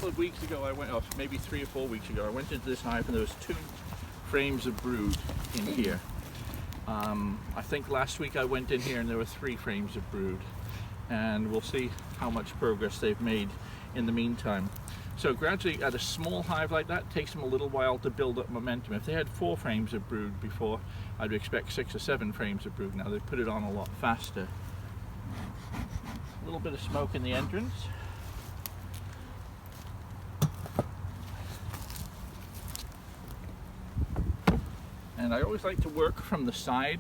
couple of weeks ago, I went, or maybe 3 or 4 weeks ago, I went into this hive and there was 2 frames of brood in here. I think last week I went in here and there were 3 frames of brood, and we'll see how much progress they've made in the meantime. So gradually, at a small hive like that, it takes them a little while to build up momentum. If they had 4 frames of brood before, I'd expect 6 or 7 frames of brood now. They've put it on a lot faster. A little bit of smoke in the entrance. And I always like to work from the side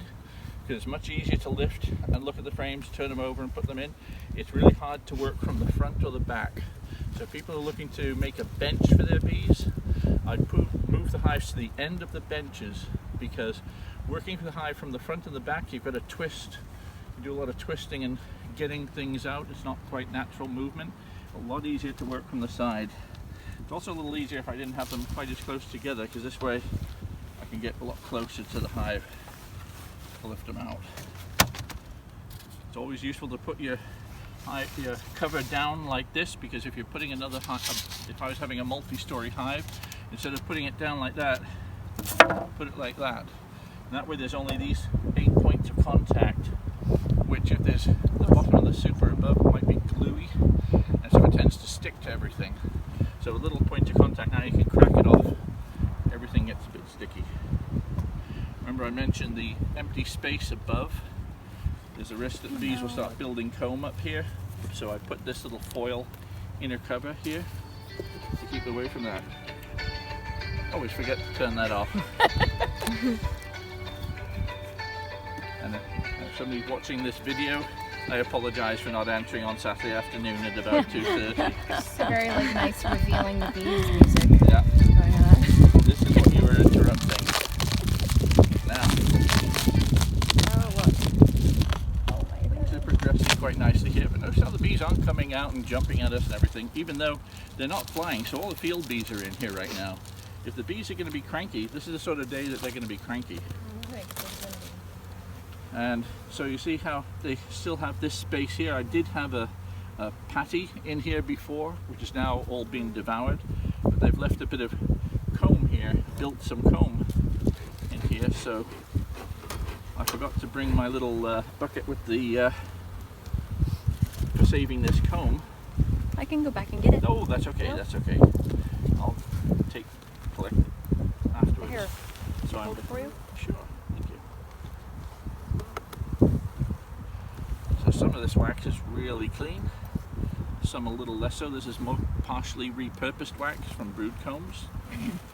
because it's much easier to lift and look at the frames, turn them over and put them in. It's really hard to work from the front or the back. So if people are looking to make a bench for their bees, I'd move the hives to the end of the benches, because working for the hive from the front and the back, you've got to twist. You do a lot of twisting and getting things out. It's not quite natural movement. A lot easier to work from the side. It's also a little easier if I didn't have them quite as close together, because this way I can get a lot closer to the hive to lift them out. It's always useful to put your cover down like this, because if you're putting another hive, if I was having a multi-story hive, instead of putting it down like that, put it like that. And that way there's only these 8 points of contact, which if there's the bottom of the super above might be gluey, and so it tends to stick to everything. So a little point of contact, now you can crack it off, everything gets a bit sticky. Remember I mentioned the empty space above. There's a risk that the bees will start building comb up here, so I put this little foil inner cover here to keep away from that. Always forget to turn that off. And if somebody's watching this video, I apologise for not answering on Saturday afternoon at about 2:30. It's a very nice revealing the bees music. Yeah. Going on. This is what you were interrupting. Now. Oh, look. Things are progressing quite nicely here, but notice how the bees aren't coming out and jumping at us and everything, even though they're not flying, so all the field bees are in here right now. If the bees are going to be cranky, this is the sort of day that they're going to be cranky. And so you see how they still have this space here. I did have a patty in here before, which is now all being devoured, but they've left a bit of comb here, built some comb in here, so I forgot to bring my little bucket with the for saving this comb. I can go back and get it. Oh, that's okay, Nope. that's okay. I'll collect it afterwards. Here, So hold it for you. Sure, thank you. So some of this wax is really clean, some a little less so. This is more partially repurposed wax from brood combs.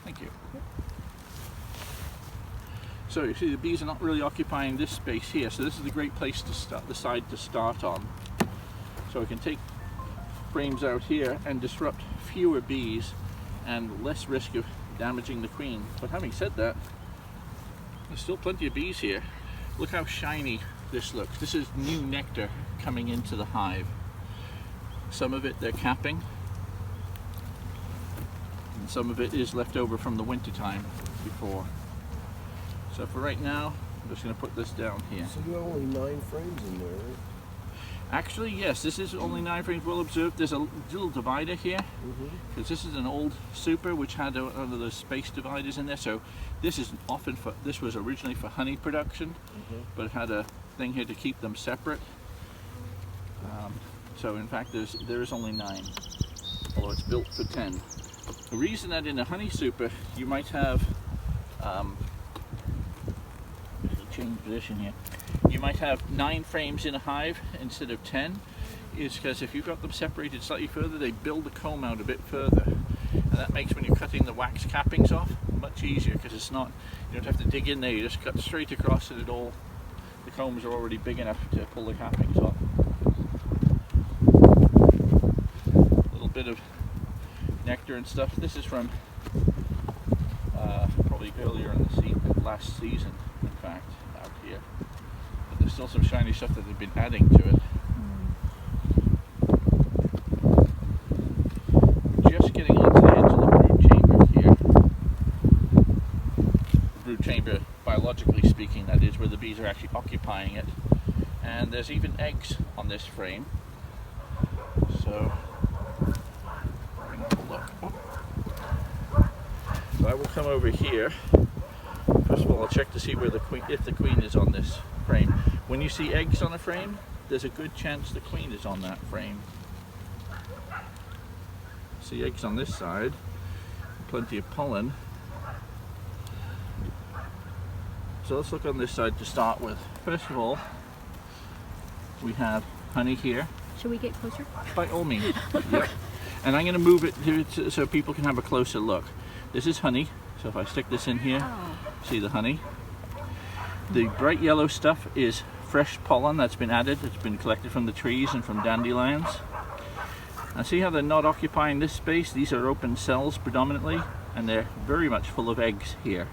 Thank you. So you see the bees are not really occupying this space here, so this is a great place to start, the side to start on. So I can take frames out here and disrupt fewer bees and less risk of damaging the queen. But having said that, there's still plenty of bees here. Look how shiny this looks. This is new nectar coming into the hive. Some of it they're capping, and some of it is left over from the winter time before. So for right now, I'm just going to put this down here. So you have only 9 frames in there, right? Actually, yes, this is only 9 frames well observed. There's a little divider here, because this is an old super which had one of those space dividers in there. So this is often for, this was originally for honey production, but it had a thing here to keep them separate. So in fact, there is only 9, although it's built for 10. The reason that in a honey super you might have change position here. You might have 9 frames in a hive instead of 10, is because if you've got them separated slightly further, they build the comb out a bit further, and that makes when you're cutting the wax cappings off much easier, because it's not, you don't have to dig in there, you just cut straight across and the combs are already big enough to pull the cappings off. A little bit of nectar and stuff. This is from probably earlier in the last season, in fact, out here. But there's still some shiny stuff that they've been adding to it. Just getting onto the edge of the brood chamber here. The brood chamber, biologically speaking, that is, where the bees are actually occupying it. And there's even eggs on this frame. So, bring up a look. I will come over here. First of all, I'll check to see where the queen, if the queen is on this frame. When you see eggs on a frame, there's a good chance the queen is on that frame. See eggs on this side, plenty of pollen. So let's look on this side to start with. First of all, we have honey here. Should we get closer? By all means. Yep. And I'm going to move it here so people can have a closer look. This is honey. So if I stick this in here, see the honey. The bright yellow stuff is fresh pollen that's been added. It's been collected from the trees and from dandelions. And see how they're not occupying this space? These are open cells predominantly, and they're very much full of eggs here.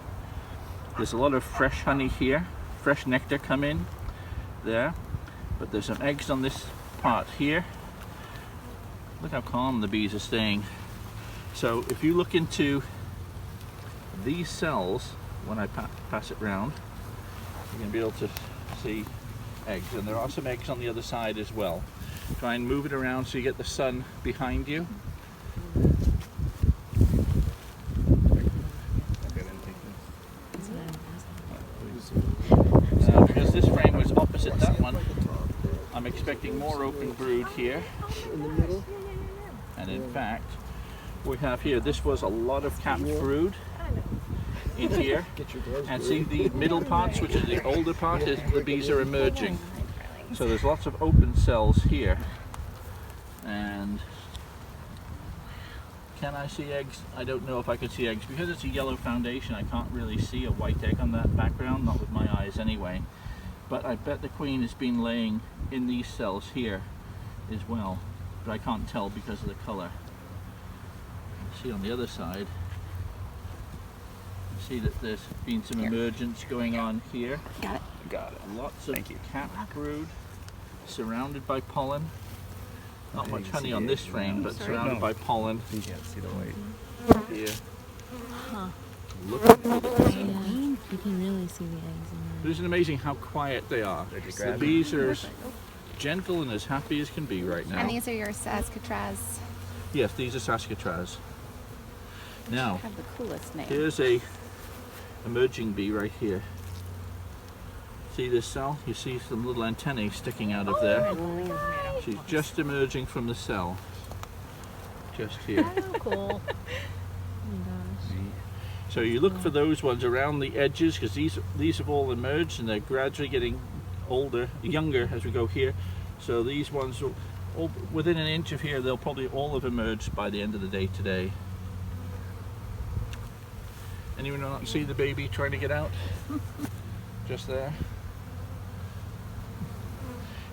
There's a lot of fresh honey here, fresh nectar come in there, but there's some eggs on this part here. Look how calm the bees are staying. So if you look into these cells, when I pass it round, you're going to be able to see eggs, and there are some eggs on the other side as well. Try and move it around so you get the sun behind you. Because this frame was opposite that one, I'm expecting more open brood here. In the middle? And in fact, we have here, this was a lot of capped brood in here. Get your gloves. And see the middle parts, which is the older part, is the bees are emerging. So there's lots of open cells here. And can I see eggs? I don't know if I could see eggs. Because it's a yellow foundation, I can't really see a white egg on that background, not with my eyes anyway. But I bet the queen has been laying in these cells here as well. But I can't tell because of the color. See on the other side, see that there's been some emergence going on here. Got it. Got it. Lots of Thank you. capped brood, surrounded by pollen. Not Yeah, much you can honey see on it. this frame, but Sorry. surrounded No. by pollen You can't see the white. here. Huh. Looking for the queen. Yeah, you can really see the eggs in there. Isn't it amazing how quiet they are? Did you The grab it? bees are as gentle and as happy as can be right now. And these are your Saskatraz. Yes, these are Saskatraz. Now, Have the coolest name. here's a emerging bee right here. See this cell? You see some little antennae sticking out of there. She's just emerging from the cell. Just here. Oh, cool. Oh my gosh. So you look for those ones around the edges, because these have all emerged and they're gradually getting older, younger as we go here. So these ones, will, all, within an inch of here, they'll probably all have emerged by the end of the day today. Anyone not see the baby trying to get out? Just there.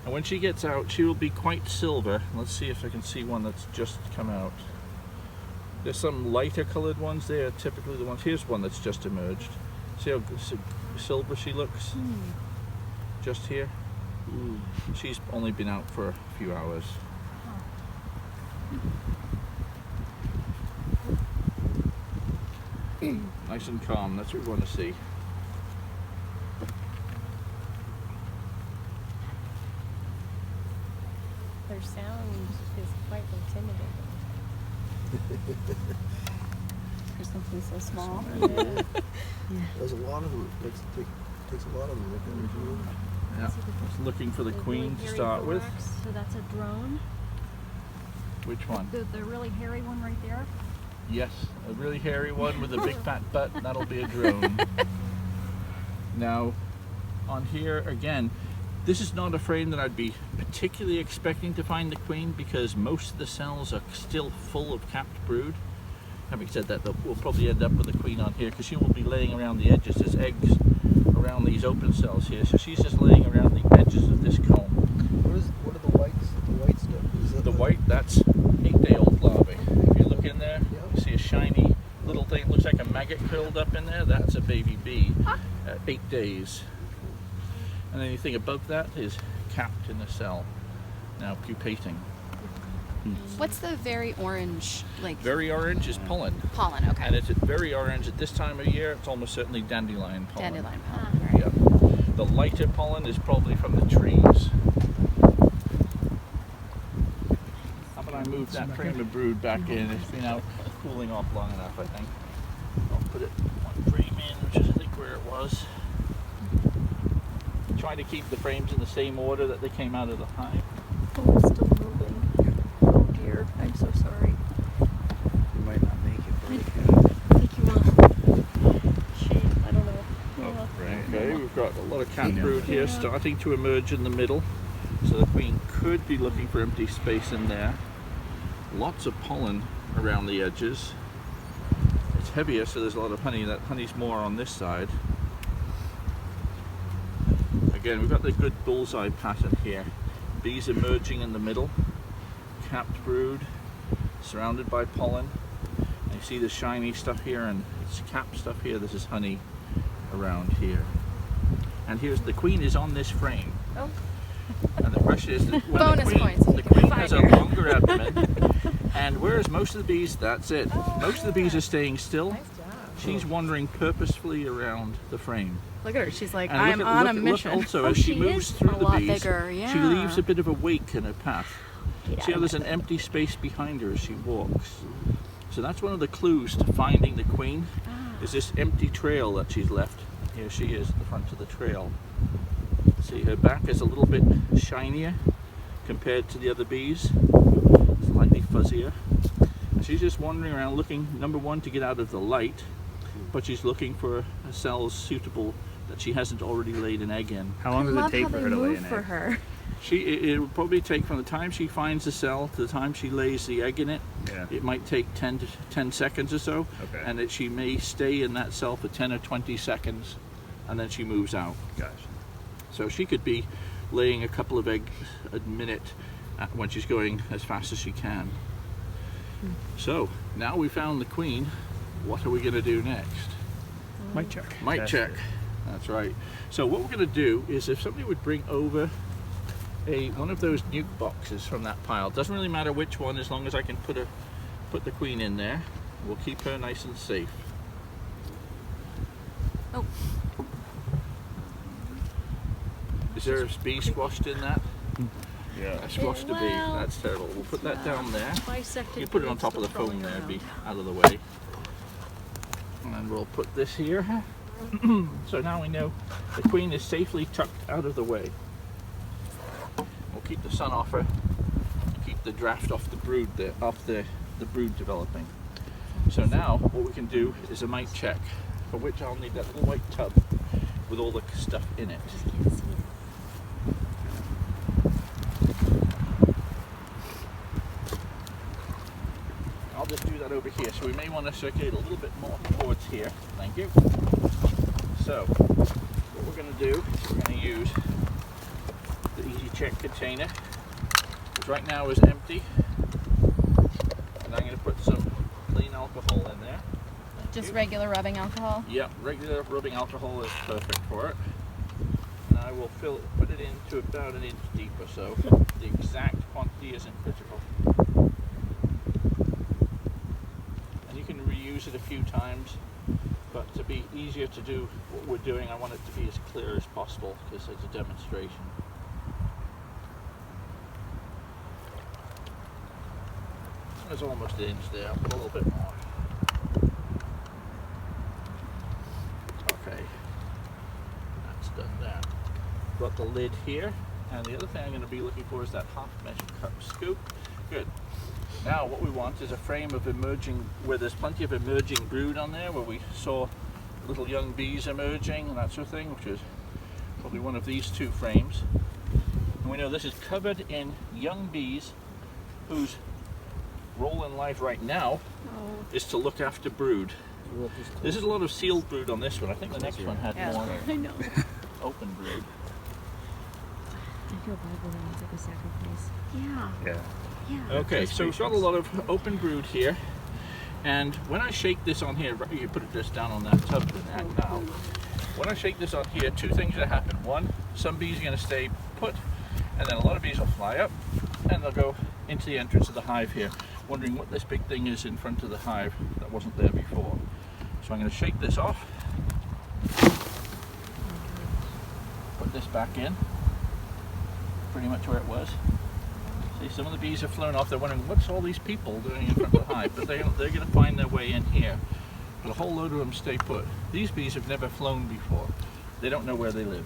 And when she gets out, she will be quite silver. Let's see if I can see one that's just come out. There's some lighter colored ones there, typically the ones. Here's one that's just emerged. See how silver she looks? Just here. She's only been out for a few hours. Nice and calm, that's what we want to see. Their sound is quite intimidating. For something so small. There's a lot of them. It takes a lot of them. Look at them. Yeah, just looking for the queen to start with. So that's a drone. Which one? The really hairy one right there. Yes, a really hairy one with a big fat butt, that'll be a drone. Now, on here again, this is not a frame that I'd be particularly expecting to find the queen because most of the cells are still full of capped brood. Having said that, we'll probably end up with the queen on here because she will be laying around the edges. There's eggs around these open cells here, so she's just laying around the edges of this comb. What are the whites? The white stuff? Is that The white, that's 8-day-old larvae. If you look in there, you see a shiny little thing, looks like a maggot curled up in there. That's a baby bee at 8 days. And anything above that is capped in the cell, now pupating. What's the very orange, like Very orange is pollen. pollen? Okay. And it's very orange at this time of year. It's almost certainly dandelion pollen. Dandelion pollen. Right. Yeah. The lighter pollen is probably from the trees. How about I move that frame of brood back in? It's been out cooling off long enough, I think. I'll put put it one frame in, which is I think where it was. Try to keep the frames in the same order that they came out of the hive. Oh, it's still moving. Oh dear, I'm so sorry. You might not make it, I but think you will. Shame, I don't know. Oh, right. Okay, we've got a lot of cat Yeah. brood here starting to emerge in the middle. So the queen could be looking for empty space in there. Lots of pollen around the edges. It's heavier, so there's a lot of honey. That honey's more on this side. Again, we've got the good bullseye pattern here. Bees emerging in the middle, capped brood, surrounded by pollen. And you see the shiny stuff here and it's capped stuff here. This is honey around here. And here's the queen is on this frame. Oh. And the question is that when Bonus points. the queen has a longer abdomen, and whereas most of the bees, that's it. Most of the bees are staying still. Nice job. She's wandering purposefully around the frame. Look at her. She's like, And I'm look at- on look a at- mission. Look also, Oh, as she she moves is through a the lot bees, bigger, she yeah. leaves a bit of a wake in her path. Get out See how of there's an empty space behind her as she walks. So that's one of the clues to finding the queen, is this empty trail that she's left. Here she is at the front of the trail. See, her back is a little bit shinier compared to the other bees, slightly fuzzier. And she's just wandering around looking, number one, to get out of the light, but she's looking for cells suitable that she hasn't already laid an egg in. How long does love it take how for they her to lay move an for egg? her. It will probably take from the time she finds the cell to the time she lays the egg in it. Yeah. It might take 10 seconds or so, Okay. and that she may stay in that cell for 10 or 20 seconds, and then she moves out. Gotcha. So she could be laying a couple of eggs a minute when she's going as fast as she can. So now we found the queen. What are we going to do next? Mic check. Mic Test check. it. That's right. So what we're going to do is, if somebody would bring over one of those nuke boxes from that pile, doesn't really matter which one, as long as I can put the queen in there, we'll keep her nice and safe. Oh. Is there a bee squashed in that? Yeah. I squashed a bee. well, That's terrible. We'll put that down there. Bisected. You put it on but top of the it's still foam there, crawling be around. out of the way. And we'll put this here. So now we know the queen is safely tucked out of the way. We'll keep the sun off her, keep the draft off the brood there, off the brood developing. So now what we can do is a mite check, for which I'll need that little white tub with all the stuff in it. Can't see it. I'll just do that over here. So we may want to circulate a little bit more towards here. Thank you. So what we're going to do is we're going to use the Easy Check container, which right now is empty. And I'm going to put some clean alcohol in there. Thank Just you. regular rubbing alcohol. Yep, regular rubbing alcohol is perfect for it. And I will put it into about an inch deep or so. The exact quantity isn't critical. And you can reuse it a few times, but to be easier to do what we're doing, I want it to be as clear as possible because it's a demonstration. There's almost an inch there, I'll put a little bit more. Okay, that's done that. Got the lid here, and the other thing I'm going to be looking for is that half measure cup scoop. Good. Now what we want is a frame of emerging, where there's plenty of emerging brood on there, where we saw little young bees emerging and that sort of thing, which is probably one of these two frames. And we know this is covered in young bees whose role in life right now Oh, is to look after brood. We'll just There's a lot of sealed brood on this one. I think the next one had Yeah. more I know. open brood. I feel bad when it's like a sacrifice. Yeah. Yeah. Yeah. Okay, so we've got a lot of open brood here, and when I shake this on here, you can put it just down on that tub for that now. When I shake this on here, two things are going to happen. One, some bees are going to stay put, and then a lot of bees will fly up, and they'll go into the entrance of the hive here, wondering what this big thing is in front of the hive that wasn't there before. So I'm going to shake this off, put this back in, pretty much where it was. See, some of the bees have flown off. They're wondering, what's all these people doing in front of the hive? But they're going to find their way in here. but a whole load of them stay put. These bees have never flown before. They don't know where they live.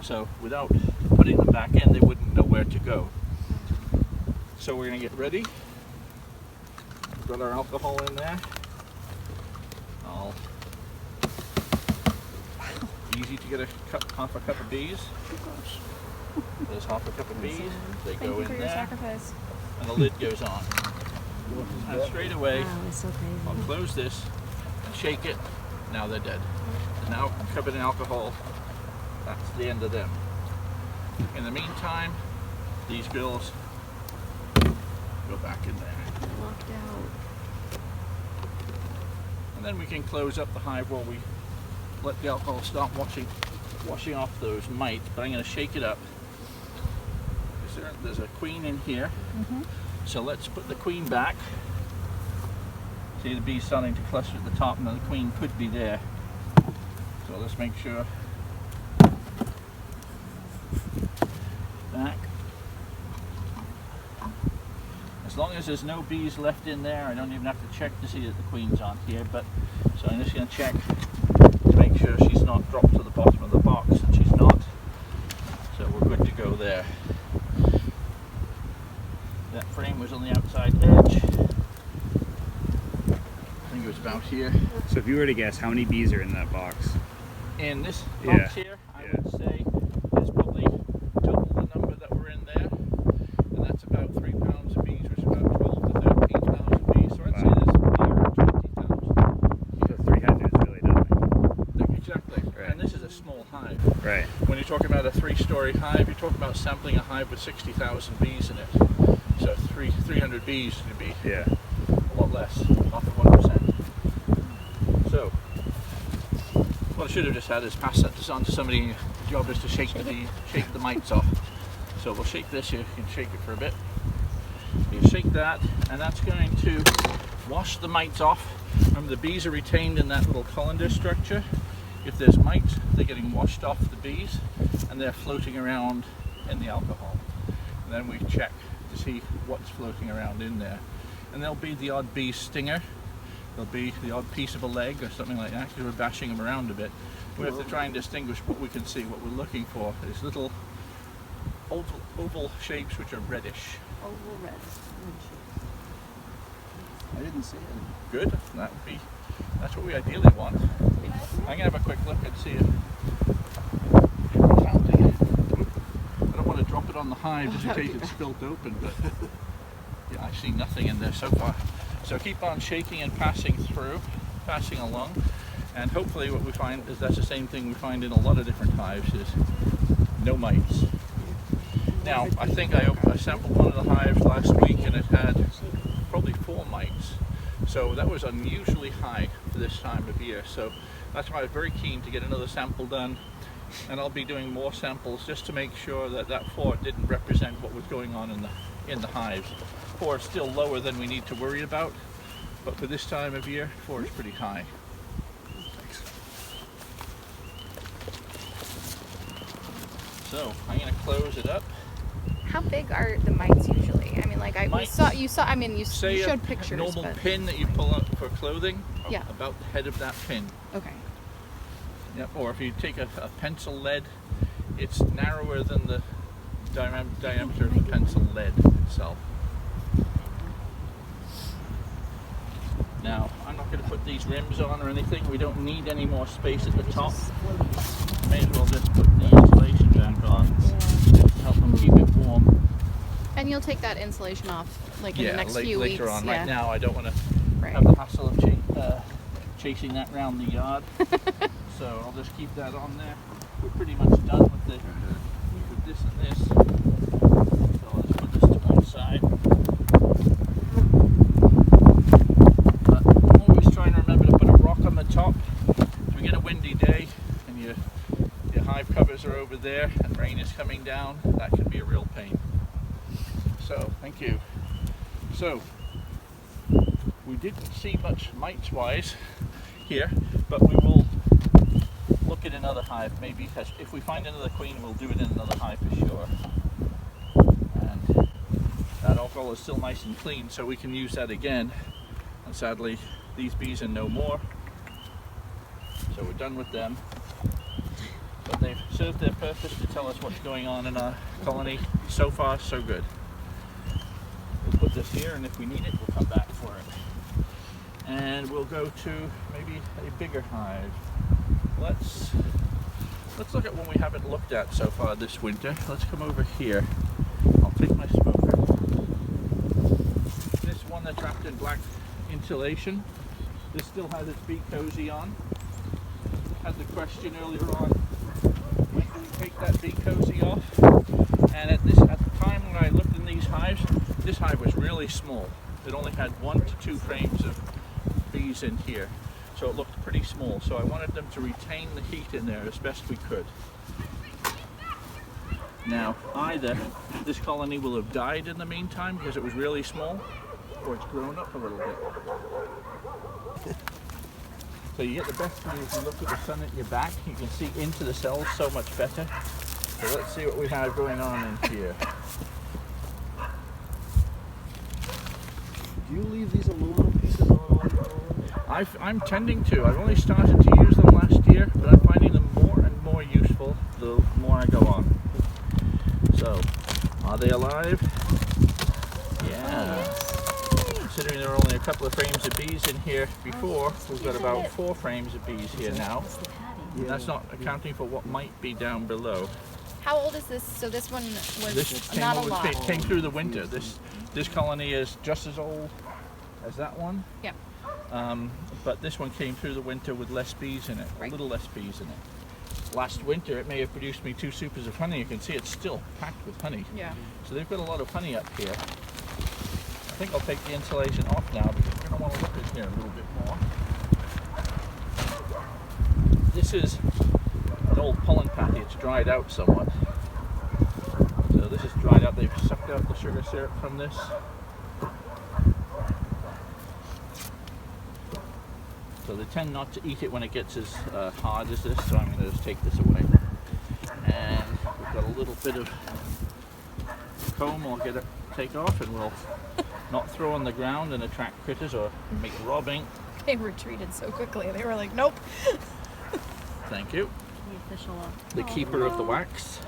So without putting them back in, they wouldn't know where to go. So we're going to get ready. We've got our alcohol in there. Easy to get half a cup of bees. There's half a cup of bees. They Thank go you in for your there, sacrifice. and the lid goes on. And straight away, Wow, it's so crazy. I'll close this and shake it. Now they're dead. And now covered in alcohol. That's the end of them. In the meantime, these girls go back in there. Locked out. And then we can close up the hive while we let the alcohol start washing off those mites. But I'm going to shake it up. There's a queen in here. So let's put the queen back. See, the bees starting to cluster at the top, and the queen could be there. So let's make sure. Back. As long as there's no bees left in there, I don't even have to check to see that the queen's on here. But so I'm just going to check to make sure she's not dropped to the bottom of the box, and she's not. So we're good to go there. That frame was on the outside edge. I think it was about here. So if you were to guess, how many bees are in that box? In this Yeah. box here, I would say there's probably double the number that were in there. And that's about 3 pounds of bees, which is about 12 to 13,000 bees. So I'd say there's near 20,000. So 300 is really nothing. Exactly. Right. And this is a small hive. Right. When you're talking about a 3-story hive, you're talking about sampling a hive with 60,000 bees in it. So 300 bees would be Yeah. a lot less, half of 1%. So, what I should have just had is pass that on to somebody. The job is to shake the mites off. So we'll shake this. You can shake it for a bit. You shake that, and that's going to wash the mites off. Remember, the bees are retained in that little colander structure. If there's mites, they're getting washed off the bees, and they're floating around in the alcohol. And then we check to see what's floating around in there. And there'll be the odd bee stinger. There'll be the odd piece of a leg or something like that, because we're bashing them around a bit. We have to try and distinguish what we can see, what we're looking for. These little oval shapes which are reddish. Oval red. I didn't see it. Good. That's what we ideally want. I'm gonna have a quick look and see if counting. I don't want to drop it on the hive just in case it's spilt open, but yeah, I see nothing in there so far. So keep on shaking and passing along, and hopefully what we find is that's the same thing we find in a lot of different hives, is no mites. Now, I think I sampled one of the hives last week and it had probably 4 mites. So that was unusually high for this time of year. So that's why I was very keen to get another sample done. And I'll be doing more samples just to make sure that that 4 didn't represent what was going on in the hives. 4 is still lower than we need to worry about, but for this time of year, 4 is pretty high. So I'm going to close it up. How big are the mites usually? I mean, like Mites? you Say showed a pictures. normal but... pin that you pull out for clothing, Yeah. about the head of that pin. Okay. Yep. Or if you take a pencil lead, it's narrower than the diameter of the pencil lead itself. Now, I'm not going to put these rims on or anything. We don't need any more space at the top. May as well just put the insulation back on to help them keep it warm. And you'll take that insulation off, like in the next few later weeks. on. Yeah. Right now, I don't want to Right. have the hassle of chasing that round the yard. So I'll just keep that on there. We're pretty much done with this and this. So I'll just put this to one side. But I'm always trying to remember to put a rock on the top. If we get a windy day and your hive covers are over there and rain is coming down, that can be a real pain. So, thank you. So, we didn't see much mites-wise here, but we will look at another hive. Maybe if we find another queen, we'll do it in another hive for sure. And that alcohol is still nice and clean, so we can use that again And sadly, these bees are no more. So we're done with them. But they've served their purpose to tell us what's going on in our colony. So far, so good. We'll put this here, and if we need it, we'll come back for it. And we'll go to maybe a bigger hive. Let's look at one we haven't looked at so far this winter. Let's come over here. I'll take my smoker. This one that's wrapped in black insulation. This still has its bee cozy on. Had the question earlier on, when do we take that bee cozy off? And at the time when I looked in these hives, this hive was really small. It only had 1 to 2 frames of bees in here, so it looked pretty small. So I wanted them to retain the heat in there as best we could. Now, either this colony will have died in the meantime because it was really small, or it's grown up a little bit. So you get the best view if you look at the sun at your back. You can see into the cells so much better. So let's see what we have going on in here. Do you leave these aluminum pieces on all the time? I'm tending to. I've only started to use them last year, but I'm finding them more and more useful the more I go on. So, are they alive? Yeah. Considering there were only a couple of frames of bees in here before, we've got about 4 frames of bees here now. And that's not accounting for what might be down below. How old is this? So this one was This came, not a lot. came through the winter. This colony is just as old as that one. Yeah. But this one came through the winter with less bees in it, Right. a little less bees in it. Last winter it may have produced me 2 supers of honey. You can see it's still packed with honey. Yeah. So they've got a lot of honey up here. I think I'll take the insulation off now because we're going to want to look in here a little bit more. This is an old pollen patty. It's dried out somewhat. So this is dried out. They've sucked out the sugar syrup from this. So they tend not to eat it when it gets as hard as this, so I'm going to just take this away. And we've got a little bit of comb I'll take off, and we'll not throw on the ground and attract critters or make robbing. They retreated so quickly. They were like, nope. Thank you. The official. The keeper of the wax.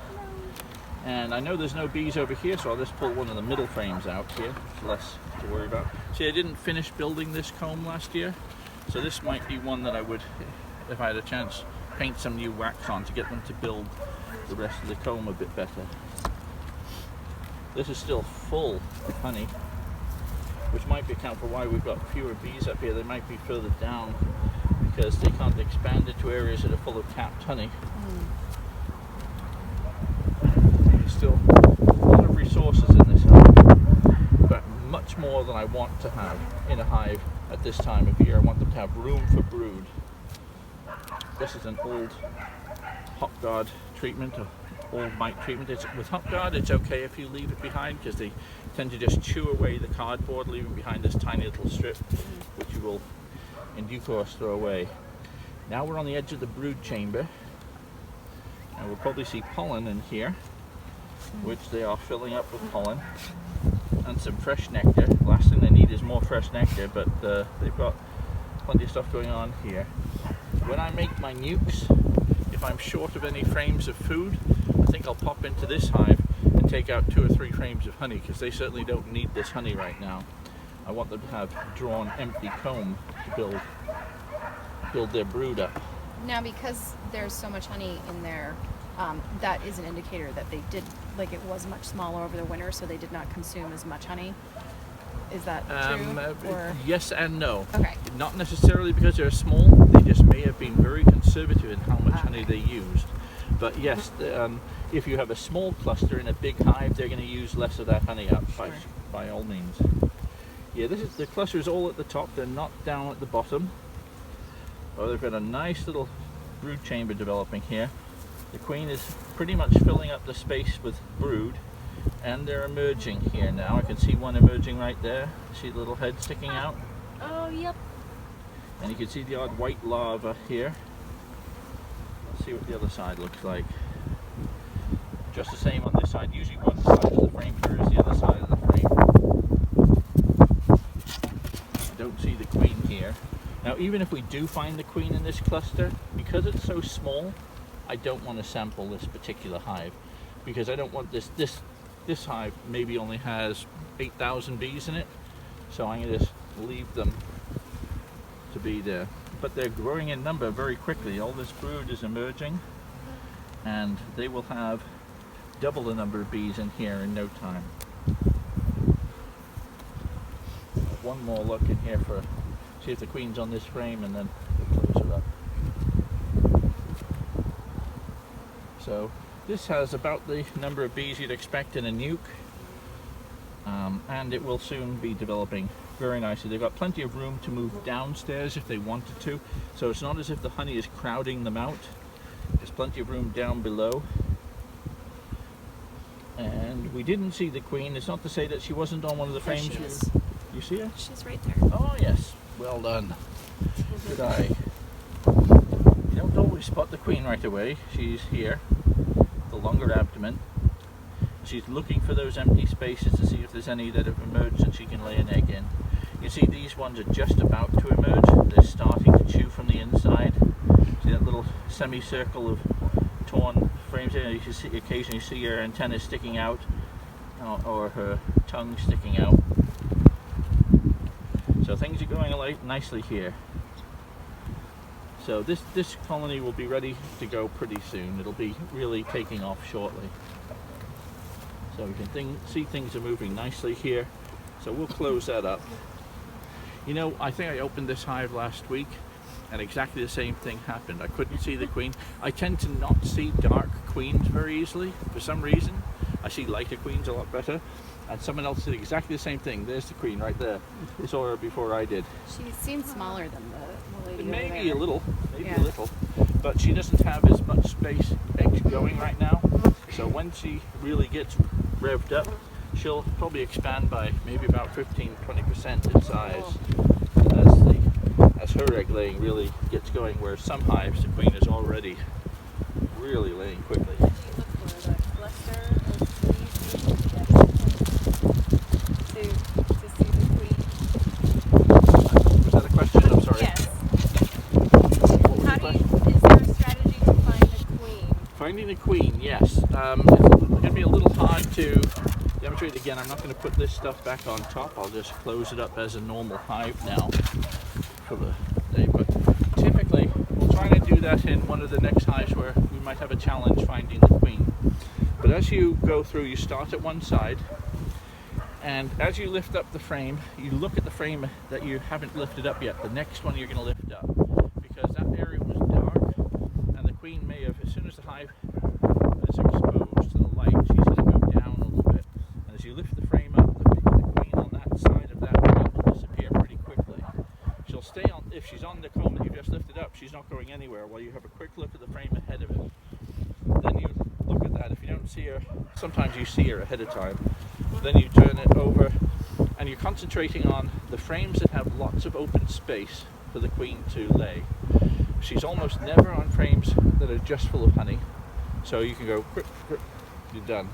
And I know there's no bees over here, so I'll just pull one of the middle frames out here. It's less to worry about. See, I didn't finish building this comb last year, so this might be one that I would, if I had a chance, paint some new wax on to get them to build the rest of the comb a bit better. This is still full of honey, which might account for why we've got fewer bees up here. They might be further down because they can't expand into areas that are full of capped honey. There's still a lot of resources in this hive, but much more than I want to have in a hive at this time of year. I want them to have room for brood. This is an old hop guard treatment, old mite treatment. With hop guard, it's okay if you leave it behind because they tend to just chew away the cardboard, leaving behind this tiny little strip, which you will in due course throw away. Now we're on the edge of the brood chamber, and we'll probably see pollen in here, which they are filling up with pollen and some fresh nectar. Last thing they need is more fresh nectar, but they've got plenty of stuff going on here. When I make my nukes, if I'm short of any frames of food, I think I'll pop into this hive and take out 2 or 3 frames of honey, because they certainly don't need this honey right now. I want them to have drawn empty comb to build their brood up. Now, because there's so much honey in there, that is an indicator that they did, like, it was much smaller over the winter, so they did not consume as much honey. Is that true? Or? Yes and no. Okay. Not necessarily because they're small, they just may have been very conservative in how much honey they used. But yes, if you have a small cluster in a big hive, they're going to use less of that honey up, Sure. by all means. Yeah, the cluster is all at the top, they're not down at the bottom. Oh, they've got a nice little brood chamber developing here. The queen is pretty much filling up the space with brood, and they're emerging here now. I can see one emerging right there. See the little head sticking out? Oh, yep. And you can see the odd white larva here. Let's see what the other side looks like. Just the same on this side. Usually one side of the frame mirrors the other side of the frame. I don't see the even if we do find the queen in this cluster, because it's so small, I don't want to sample this particular hive, because I don't want this hive maybe only has 8,000 bees in it, so I'm going to just leave them to be there. But they're growing in number very quickly. All this brood is emerging, and they will have double the number of bees in here in no time. One more look in here for see if the queen's on this frame, and then we'll close it up. So this has about the number of bees you'd expect in a nuke, and it will soon be developing very nicely. They've got plenty of room to move downstairs if they wanted to, so it's not as if the honey is crowding them out. There's plenty of room down below. And we didn't see the queen. It's not to say that she wasn't on one of the There frames. she is. You see her? She's right there. Oh yes, well done. Good eye. You don't always spot the queen right away. She's here, the longer abdomen. She's looking for those empty spaces to see if there's any that have emerged and she can lay an egg in. You see these ones are just about to emerge. They're starting to chew from the inside. See that little semicircle of torn frames there? You can see, occasionally see her antennae sticking out, or her tongue sticking out. So things are going nicely here. So this colony will be ready to go pretty soon. It'll be really taking off shortly. So we can see things are moving nicely here. So we'll close that up. You know, I think I opened this hive last week, and exactly the same thing happened. I couldn't see the queen. I tend to not see dark queens very easily for some reason. I see lighter queens a lot better. And someone else did exactly the same thing. There's the queen right there. Saw her before I did. She seems smaller than the lady over Maybe there. a little, Yeah. but she doesn't have as much space eggs going right now. So when she really gets revved up, she'll probably expand by maybe about 15-20% in size as her egg laying really gets going. Where some hives, the queen is already really laying quickly. Was that a question? I'm sorry. Yes. What was the question? Is there a strategy to find the queen? Finding the queen, yes. It's going to be a little hard to demonstrate again. I'm not going to put this stuff back on top. I'll just close it up as a normal hive now for the day. But typically, we'll try to do that in one of the next hives where we might have a challenge finding the queen. But as you go through, you start at one side, and as you lift up the frame, you look at the frame that you haven't lifted up yet, the next one you're going to lift up, because that area was dark, and the queen may have, as soon as the hive is exposed to the light, she's going to go down a little bit. And as you lift the frame up, the queen on that side of that frame will disappear pretty quickly. She'll stay on, if she's on the comb that you just lifted up, she's not going anywhere while you have a quick look at the frame ahead of it. Then you look at that. If you don't see her, sometimes you see her ahead of time. Then you turn it over, and you're concentrating on the frames that have lots of open space for the queen to lay. She's almost never on frames that are just full of honey, so you can go quick, you're done.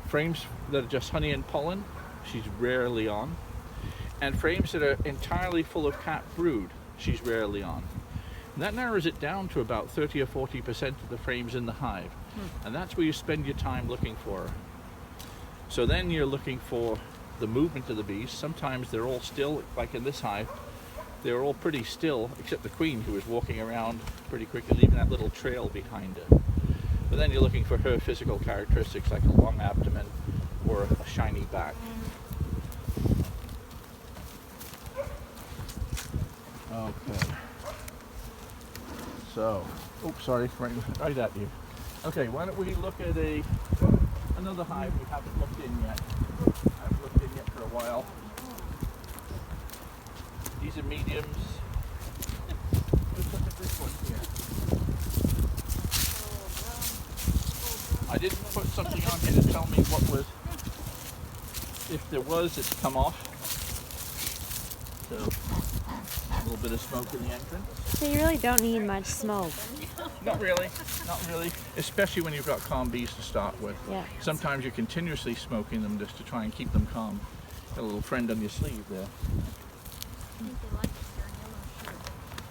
Frames that are just honey and pollen, she's rarely on. And frames that are entirely full of cat brood, she's rarely on. And that narrows it down to about 30 or 40% of the frames in the hive. And that's where you spend your time looking for her. So then you're looking for the movement of the bees. Sometimes they're all still, like in this hive, they're all pretty still, except the queen, who is walking around pretty quickly, leaving that little trail behind her. But then you're looking for her physical characteristics, like a long abdomen or a shiny back. Okay. So, oops, sorry, right at you. Okay, why don't we look at another hive we haven't looked in yet. I haven't looked in yet for a while. These are mediums. Let's look at this one here. I didn't put something on here to tell me what was, if there was, it's come off. So, a little bit of smoke in the entrance. So you really don't need much smoke. Not really, not really. Especially when you've got calm bees to start with. Yeah. Sometimes you're continuously smoking them just to try and keep them calm. Got a little friend on your sleeve there.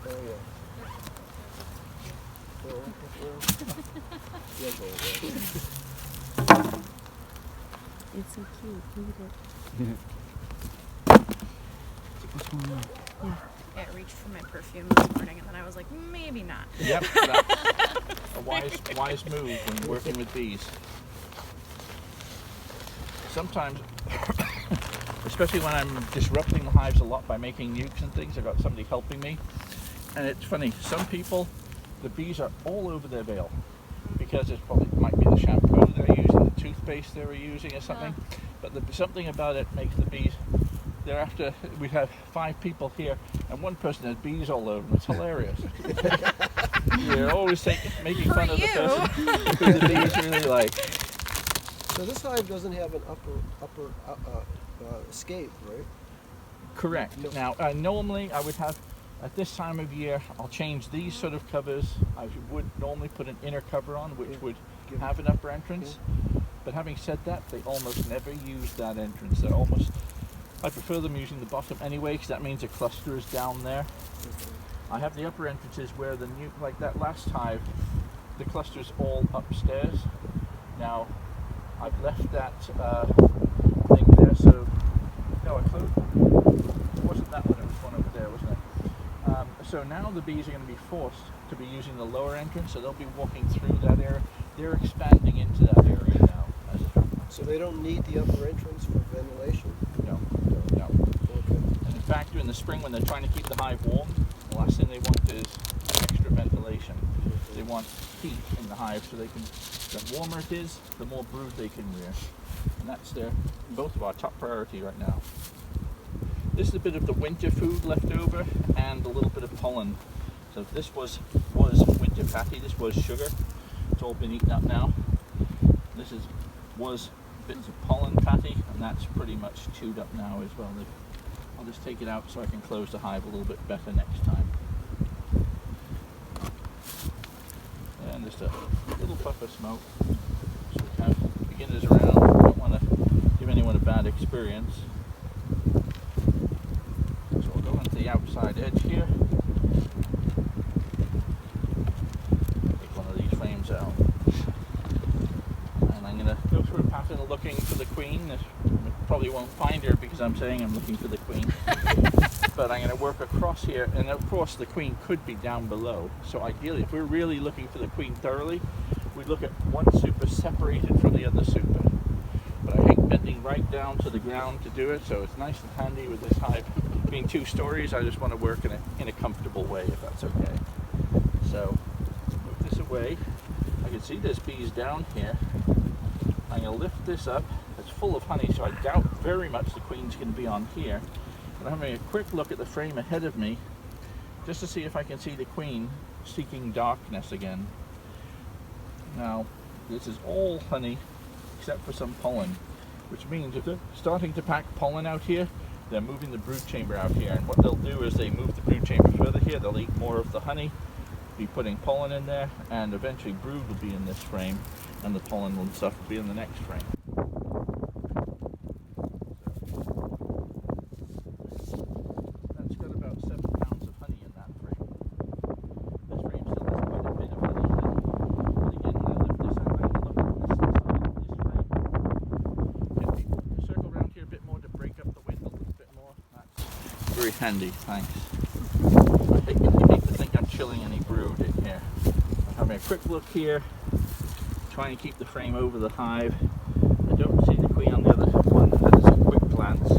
Oh, yeah. Well, yeah, go away. It's so cute. Look at it. Yeah, I reached for my perfume this morning and then I was like, maybe not. Yep, that's a wise move when working with bees. Sometimes, especially when I'm disrupting the hives a lot by making nukes and things, I've got somebody helping me. And it's funny, some people, the bees are all over their veil because it might be the shampoo they're using, the toothpaste they were using or something. But something about it makes the bees, thereafter we have 5 people here and one person has bees all over them. It's hilarious. You're always making fun of the person who the bees really like. So this hive doesn't have an upper escape, right? Correct. No. Now, normally I would have, at this time of year, I'll change these sort of covers. I would normally put an inner cover on, which would have an upper entrance. But having said that, they almost never use that entrance. They're almost, I prefer them using the bottom anyway, because that means a cluster is down there. I have the upper entrances where the new, like that last hive, the cluster's all upstairs. Now, I've left that thing there, so no, I closed. It wasn't that one, it was one over there, wasn't it? So now the bees are going to be forced to be using the lower entrance, so they'll be walking through that area. They're expanding into that area now. So they don't need the upper entrance for ventilation? No. Okay. And in fact, in the spring when they're trying to keep the hive warm, the last thing they want is extra ventilation. They want heat in the hive so they can, the warmer it is, the more brood they can rear. And that's both of our top priority right now. This is a bit of the winter food left over and a little bit of pollen. So this was winter patty, this was sugar. It's all been eaten up now. This was bits of pollen patty, and that's pretty much chewed up now as well. I'll just take it out so I can close the hive a little bit better next time. And just a little puff of smoke. So we have beginners around. We don't want to give anyone a bad experience. So we'll go into the outside edge here. Take one of these frames out. And I'm going to go through a pattern looking for the queen. You probably won't find her because I'm saying I'm looking for the queen. But I'm going to work across here, and of course the queen could be down below. So ideally, if we're really looking for the queen thoroughly, we look at one super separated from the other super. But I hate bending right down to the ground to do it, so it's nice and handy with this hive being 2 stories. I just want to work in a comfortable way, if that's okay. So move this away. I can see there's bees down here. I'm going to lift this up. It's full of honey, so I doubt very much the queen's going to be on here. But I'm having a quick look at the frame ahead of me just to see if I can see the queen seeking darkness again. Now, this is all honey except for some pollen, which means if they're starting to pack pollen out here, they're moving the brood chamber out here. And what they'll do is they move the brood chamber further here, they'll eat more of the honey, be putting pollen in there, and eventually brood will be in this frame, and the pollen and stuff will be in the next frame. That's got about 7 pounds of honey in that frame. This frame still has quite a bit of honey in it. But again, when I lift this out, I can look at this side of this frame. Can people circle around here a bit more to break up the wind a little bit more? That's very handy, thanks. I hate to think I'm chilling any brood in here. I'm having a quick look here, trying to keep the frame over the hive. I don't see the queen on the other one. That is a quick glance.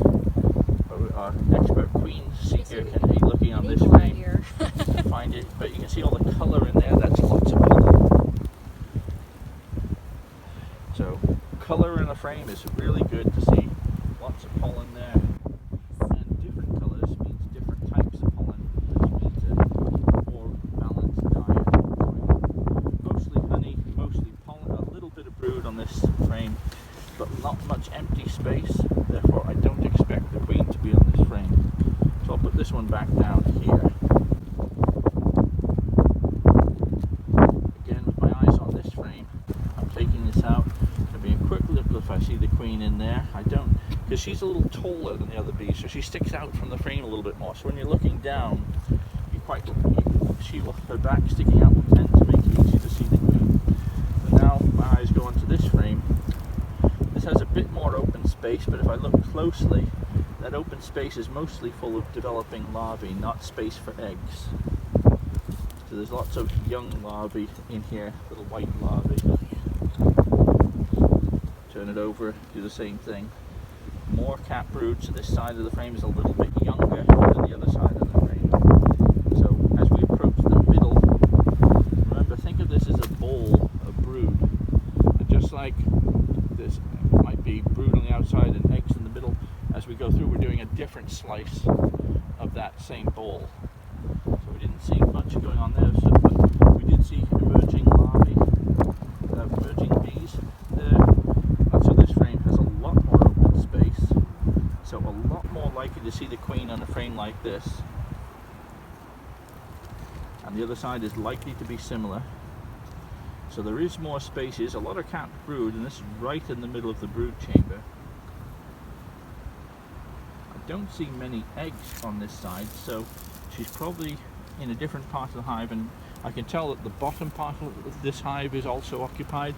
But our expert queen seeker can be looking on this frame and find it. But you can see all the colour in there. That's lots of pollen. So colour in a frame is really good to see. Lots of pollen there. And different colours means different types of pollen, which means a more balanced diet. Mostly honey, mostly pollen, a little bit of brood on this frame, but not much empty space. Therefore, I don't expect the queen to be on this frame. So I'll put this one back down here. Again, with my eyes on this frame, I'm taking this out. There'll be a quick look if I see the queen in there. I don't, because she's a little taller than the other bees, so she sticks out from the frame a little bit more. So when you're looking down, you quite, her back sticking out will tend to make it easy to see the queen. But now my eyes go onto this frame. This has a bit more open space, but if I look closely, that open space is mostly full of developing larvae, not space for eggs. So there's lots of young larvae in here, little white larvae. Turn it over, do the same thing. More cat brood, so this side of the frame is a little bit younger than the other side of the frame. So as we approach the middle, remember, think of this as a bowl of brood. And just like this might be brood on the outside and eggs in the middle, as we go through we're doing a different slice of that same bowl. So we didn't see much going on there, but we did see emerging larvae, emerging bees there. And so this frame has a lot more open space, so a lot more likely to see the queen on a frame like this. And the other side is likely to be similar. So there is more spaces, a lot of capped brood, and this is right in the middle of the brood chamber. I don't see many eggs on this side, so she's probably in a different part of the hive, and I can tell that the bottom part of this hive is also occupied.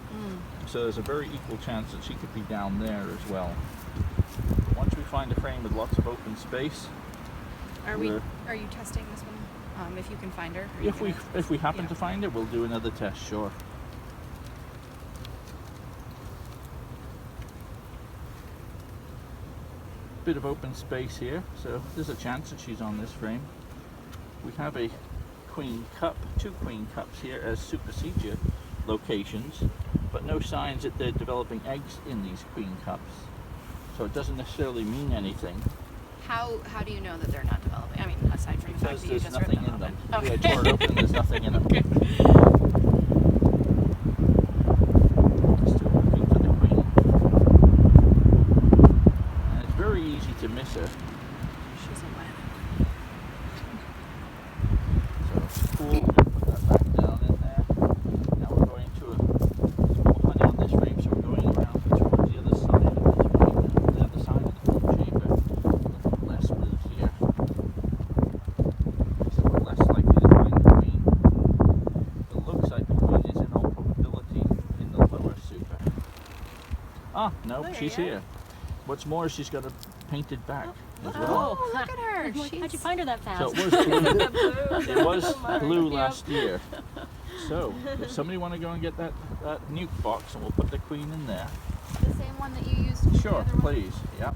So there's a very equal chance that she could be down there as well. Once we find a frame with lots of open space, Are you testing this one? If you can find her? Are you gonna- if we happen Yeah. to find her, we'll do another test, sure. Bit of open space here, so there's a chance that she's on this frame. We have a queen cup, 2 queen cups here as supersedure locations, but no signs that they're developing eggs in these queen cups. So it doesn't necessarily mean anything, How do you know that they're not developing? I mean, aside from the fact because that you there's just ripped nothing them in them. open. Yeah, I tore it open, there's nothing in them. Still looking for the queen. And it's very easy to miss her. She's a wet. So it's cool. We're going to put that back down in there. Now we're going to there's more honey on this frame, so we're going around towards the other side of this frame, the other side of the brood chamber. A little less brood here. So we're less likely to find the queen. It looks like the queen is in all probability in the lower super. Ah, no, There she's you are. here. What's more, she's got a painted back as well. Oh, look at her. I'm like, how'd you She's- find her that fast? So it was blue. It was blue Yep. last year. So if somebody want to go and get that nuke box, and we'll put the queen in there. The same one that you used for the Sure, other one? please. Yep.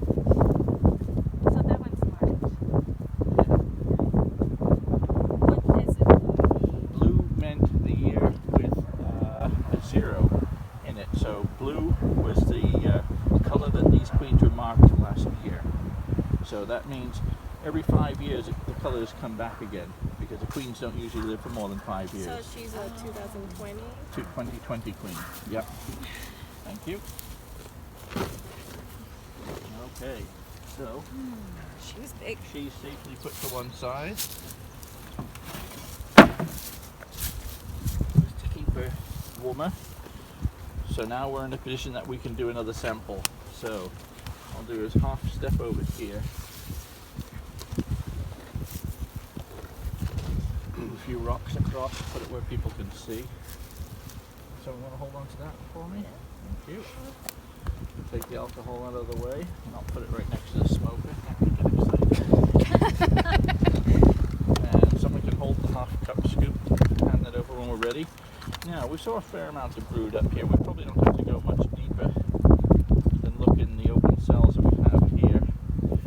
So that one's large. What is it? Blue meant the year with a 0 in it. So blue was the color that these queens were marked last year. So that means every 5 years the colors come back again, because the queens don't usually live for more than 5 years. So she's a 2020. 2020 queen. Yep. Thank you. Okay, so She was big. she's safely put to one side. Just to keep her warmer. So now we're in a position that we can do another sample. So I'll do is half step over here. Move a few rocks across, put it where people can see. Someone want to hold on to that for me? Thank you. Take the alcohol out of the way, and I'll put it right next to the smoker. That can get excited. And someone can hold the half cup scoop, hand that over when we're ready. Now, we saw a fair amount of brood up here. We probably don't have to go much deeper than look in the open cells that we have here.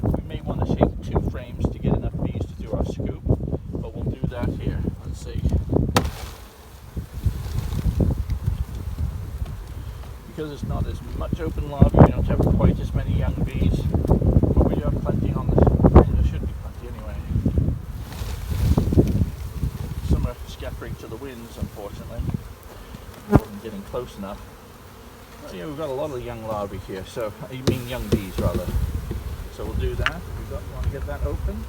We may want to shape 2 frames to get enough bees to do our scoop, but we'll do that here. Let's see. Because there's not as much open larvae, we don't have quite as many young bees, but we do have plenty on the frame. There should be plenty anyway. Some are scattering to the winds, unfortunately. Wasn't getting close enough. Well, yeah, we've got a lot of young larvae here, so you mean young bees rather. So we'll do that. Want to get that open?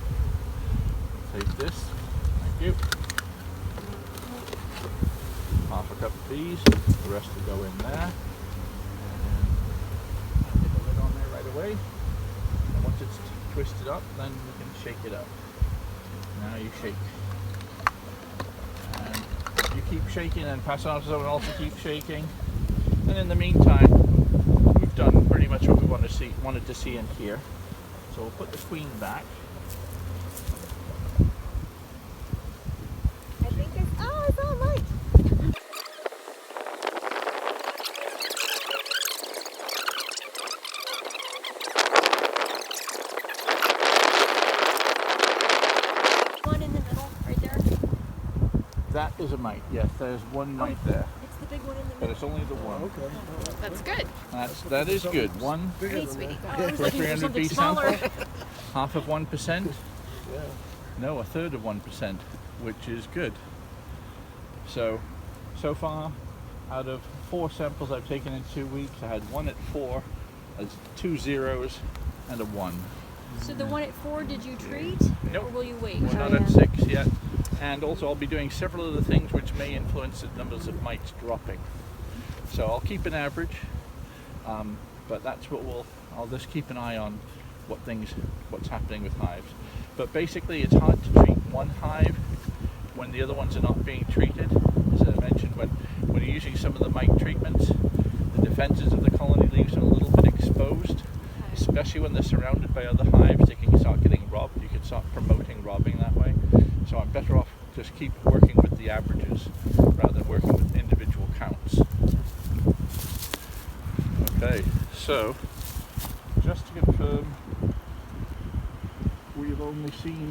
Take this. Thank you. Half a cup of bees. The rest will go in there. And get the lid on there right away. And once it's twisted up, then we can shake it up. Now you shake. you keep shaking and pass it on to someone else to keep shaking. And in the meantime, we've done pretty much what we wanted to see in here. So we'll put the queen back. I think it's all right. One in the middle, right there. That is a mite. Yes, there's one mite there, It's the big one in the but middle. it's only the one. Okay. That's good. That is good. One Bigger Hey, than sweetie. that. Oh, I was for a looking for 300 something bee smaller. sample. Half of 1%. Yeah. No, a third of 1%, which is good. So far, out of 4 samples I've taken in 2 weeks, I had 1 at 4, 2 zeros, and a 1. So the one at 4, did you treat? Nope. Or will you wait? We're not at 6 yet. And also I'll be doing several other things which may influence the numbers of mites dropping. So I'll keep an average, but that's what I'll just keep an eye on what's happening with hives. But basically it's hard to treat one hive when the other ones are not being treated. As I mentioned, when you're using some of the mite treatments, the defenses of the colony leaves them a little bit exposed, especially when they're surrounded by other hives. They can start getting robbed. You can start promoting robbing that way. So I'm better off just keep working with the averages rather than working with individual counts. Okay, so just to confirm, we've only seen